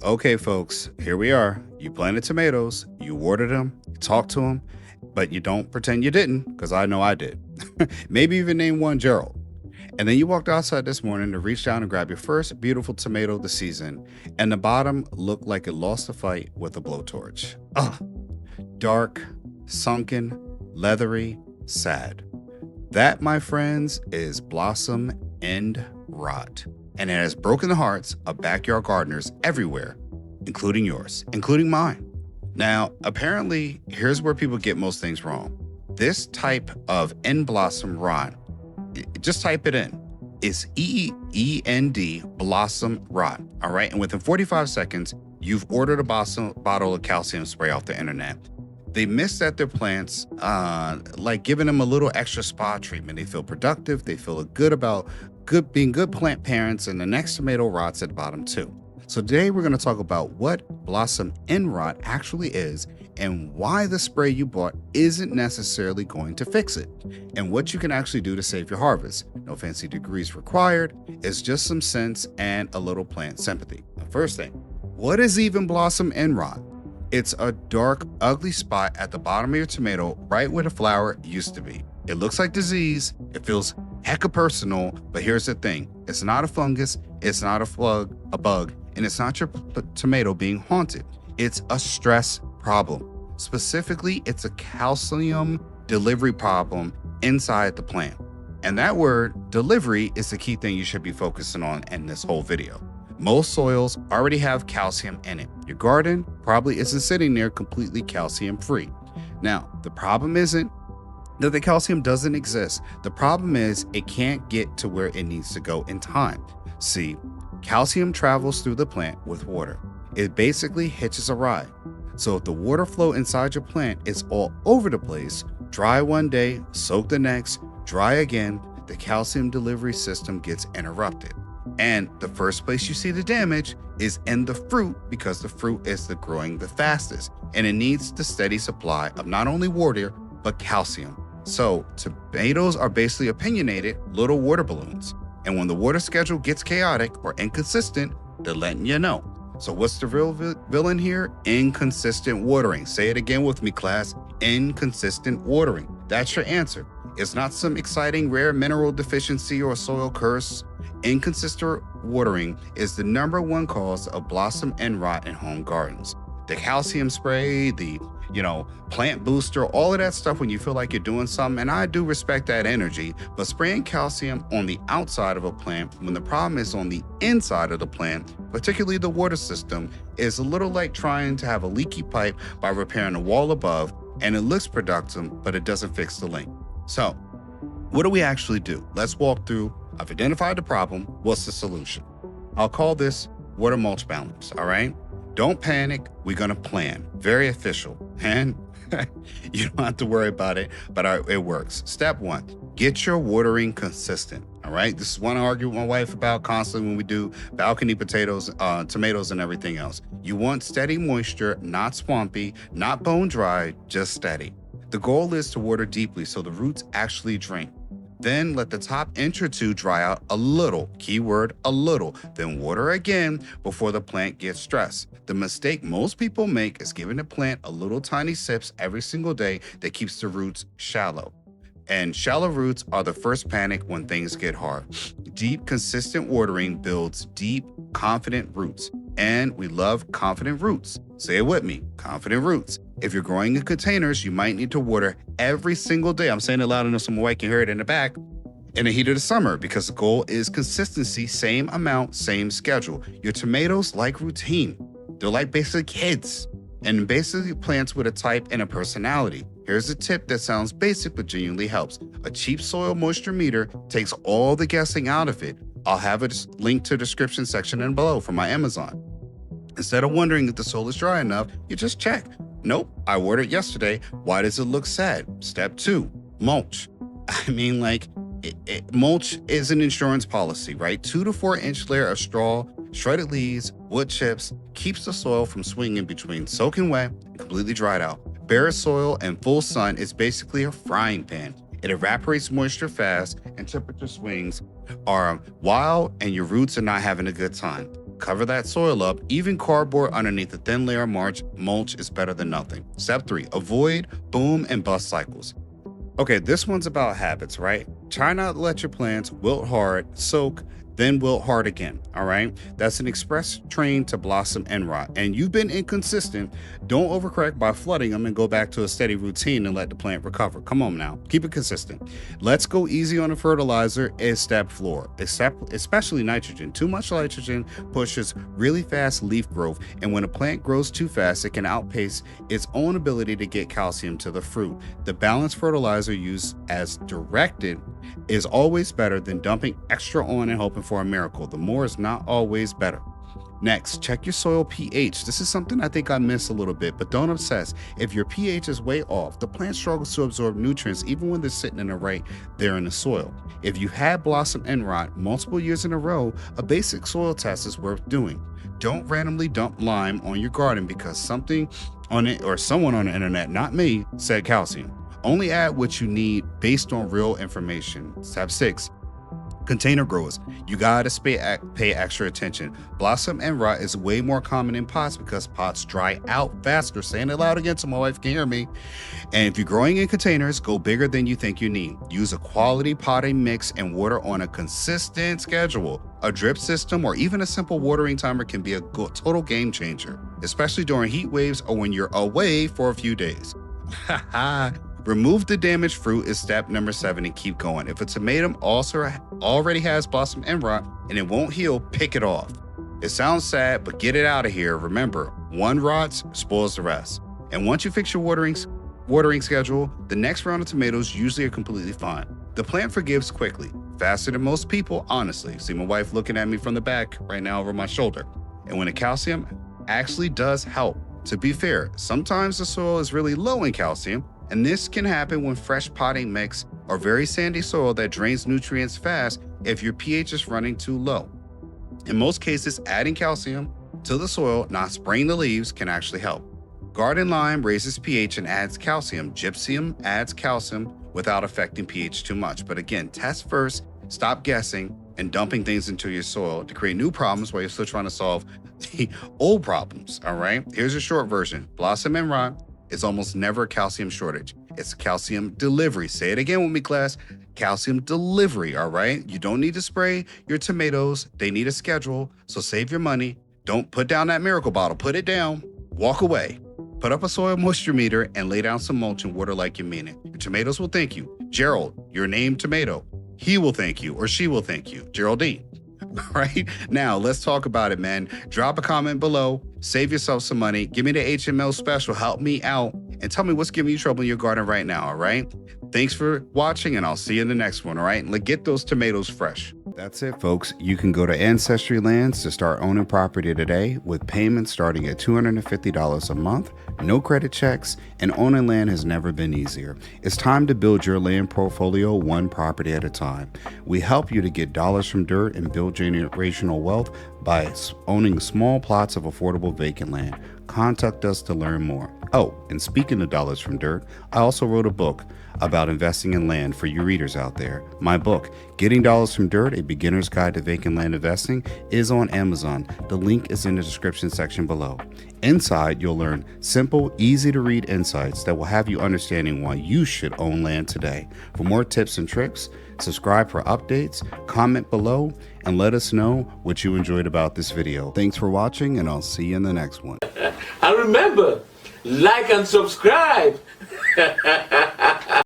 Okay, folks, here we are. You planted tomatoes, you watered them, you talked to them, but you don't pretend you didn't, because I know I did. Maybe even name one Gerald. And then you walked outside this morning to reach down and grab your first beautiful tomato of the season, and the bottom looked like it lost a fight with a blowtorch. Ugh, dark, sunken, leathery, sad. That, my friends, is blossom end rot. And it has broken the hearts of backyard gardeners everywhere, including yours, including mine. Now, apparently, here's where people get most things wrong. This type of end blossom rot, just type it in. It's EEND blossom rot. All right. And within 45 seconds, you've ordered a bottle of calcium spray off the internet. They miss that their plants, like giving them a little extra spa treatment. They feel productive. They feel good about being good plant parents, and the next tomato rots at the bottom too. So today we're going to talk about what blossom end rot actually is and why the spray you bought isn't necessarily going to fix it, and what you can actually do to save your harvest. No fancy degrees required. It's just some sense and a little plant sympathy. The first thing, what is even blossom end rot? It's a dark, ugly spot at the bottom of your tomato, right where the flower used to be. It looks like disease. It feels hecka personal, but here's the thing. It's not a fungus, it's not a bug, and it's not your tomato being haunted. It's a stress problem. Specifically, it's a calcium delivery problem inside the plant. And that word, delivery, is the key thing you should be focusing on in this whole video. Most soils already have calcium in it. Your garden probably isn't sitting there completely calcium free. Now, the problem isn't that the calcium doesn't exist. The problem is it can't get to where it needs to go in time. See, calcium travels through the plant with water. It basically hitches a ride. So if the water flow inside your plant is all over the place, dry one day, soak the next, dry again, the calcium delivery system gets interrupted. And the first place you see the damage is in the fruit, because the fruit is growing the fastest, and it needs the steady supply of not only water, but calcium. So tomatoes are basically opinionated little water balloons. And when the water schedule gets chaotic or inconsistent, they're letting you know. So what's the real villain here? Inconsistent watering. Say it again with me, class. Inconsistent watering. That's your answer. It's not some exciting rare mineral deficiency or soil curse. Inconsistent watering is the #1 cause of blossom end rot in home gardens. The calcium spray, the plant booster, all of that stuff when you feel like you're doing something, and I do respect that energy, but spraying calcium on the outside of a plant when the problem is on the inside of the plant, particularly the water system, is a little like trying to have a leaky pipe by repairing the wall above, and it looks productive, but it doesn't fix the leak. So what do we actually do? Let's walk through. I've identified the problem. What's the solution? I'll call this water mulch balance, all right? Don't panic. We're going to plan. Very official. And you don't have to worry about it, but it works. Step 1, get your watering consistent, all right? This is one I argue with my wife about constantly when we do balcony potatoes, tomatoes, and everything else. You want steady moisture, not swampy, not bone dry, just steady. The goal is to water deeply so the roots actually drink. Then let the top inch or two dry out a little, keyword a little, then water again before the plant gets stressed. The mistake most people make is giving the plant a little tiny sips every single day that keeps the roots shallow. And shallow roots are the first panic when things get hard. Deep, consistent watering builds deep, confident roots. And we love confident roots. Say it with me, confident roots. If you're growing in containers, you might need to water every single day. I'm saying it loud enough so my wife can hear it in the back. In the heat of the summer, because the goal is consistency, same amount, same schedule. Your tomatoes like routine. They're like basically kids, and basically plants with a type and a personality. Here's a tip that sounds basic but genuinely helps. A cheap soil moisture meter takes all the guessing out of it. I'll have a link to the description section and below from my Amazon. Instead of wondering if the soil is dry enough, you just check. Nope, I watered yesterday. Why does it look sad? Step 2, mulch. I mean, mulch is an insurance policy, right? 2 to 4 inch layer of straw, shredded leaves, wood chips keeps the soil from swinging between soaking wet and completely dried out. Bare soil and full sun is basically a frying pan. It evaporates moisture fast, and temperature swings are wild, and your roots are not having a good time. Cover that soil up. Even cardboard underneath a thin layer of mulch is better than nothing. Step 3, avoid boom and bust cycles. Okay, this one's about habits, right? Try not to let your plants wilt hard, soak, then wilt hard again, all right? That's an express train to blossom and rot. And you've been inconsistent. Don't overcorrect by flooding them and go back to a steady routine and let the plant recover. Come on now, keep it consistent. Let's go easy on the fertilizer is step 4, especially nitrogen. Too much nitrogen pushes really fast leaf growth, and when a plant grows too fast, it can outpace its own ability to get calcium to the fruit. The balanced fertilizer used as directed is always better than dumping extra on and hoping for a miracle. The more is not always better. Next, check your soil pH. This is something I think I miss a little bit, but don't obsess. If your pH is way off, the plant struggles to absorb nutrients even when they're sitting in the right there in the soil. If you had blossom and rot multiple years in a row, a basic soil test is worth doing. Don't randomly dump lime on your garden because something on it or someone on the internet, not me, said calcium. Only add what you need based on real information. Step 6. Container growers, you gotta pay extra attention. Blossom and rot is way more common in pots because pots dry out faster. Saying it loud again so my wife can hear me. And if you're growing in containers, go bigger than you think you need. Use a quality potting mix and water on a consistent schedule. A drip system or even a simple watering timer can be a total game changer, especially during heat waves or when you're away for a few days. Remove the damaged fruit is step number 7 and keep going. If a tomato also already has blossom and rot and it won't heal, pick it off. It sounds sad, but get it out of here. Remember, one rots spoils the rest. And once you fix your watering schedule, the next round of tomatoes usually are completely fine. The plant forgives quickly, faster than most people, honestly. See my wife looking at me from the back right now over my shoulder. And when the calcium actually does help. To be fair, sometimes the soil is really low in calcium, and this can happen when fresh potting mix or very sandy soil that drains nutrients fast if your pH is running too low. In most cases, adding calcium to the soil, not spraying the leaves, can actually help. Garden lime raises pH and adds calcium. Gypsum adds calcium without affecting pH too much. But again, test first, stop guessing and dumping things into your soil to create new problems while you're still trying to solve the old problems, all right? Here's a short version. Blossom and rot is almost never a calcium shortage. It's calcium delivery. Say it again with me, class. Calcium delivery, all right? You don't need to spray your tomatoes. They need a schedule, so save your money. Don't put down that miracle bottle. Put it down. Walk away. Put up a soil moisture meter and lay down some mulch and water like you mean it. Your tomatoes will thank you. Gerald, your named tomato. He will thank you or she will thank you. Geraldine. Right? Now, let's talk about it, man. Drop a comment below. Save yourself some money. Give me the HML special. Help me out. And tell me what's giving you trouble in your garden right now, all right? Thanks for watching, and I'll see you in the next one, all right? Let's get those tomatoes fresh. That's it, folks. You can go to Ancestry Lands to start owning property today with payments starting at $250 a month, no credit checks, and owning land has never been easier. It's time to build your land portfolio one property at a time. We help you to get dollars from dirt and build generational wealth by owning small plots of affordable vacant land. Contact us to learn more. Oh, and speaking of dollars from dirt, I also wrote a book about investing in land for you readers out there. My book, Getting Dollars from Dirt, A Beginner's Guide to Vacant Land Investing, is on Amazon. The link is in the description section below. Inside, you'll learn simple, easy to read insights that will have you understanding why you should own land today. For more tips and tricks, subscribe for updates, comment below, and let us know what you enjoyed about this video. Thanks for watching, and I'll see you in the next one. And remember, like and subscribe.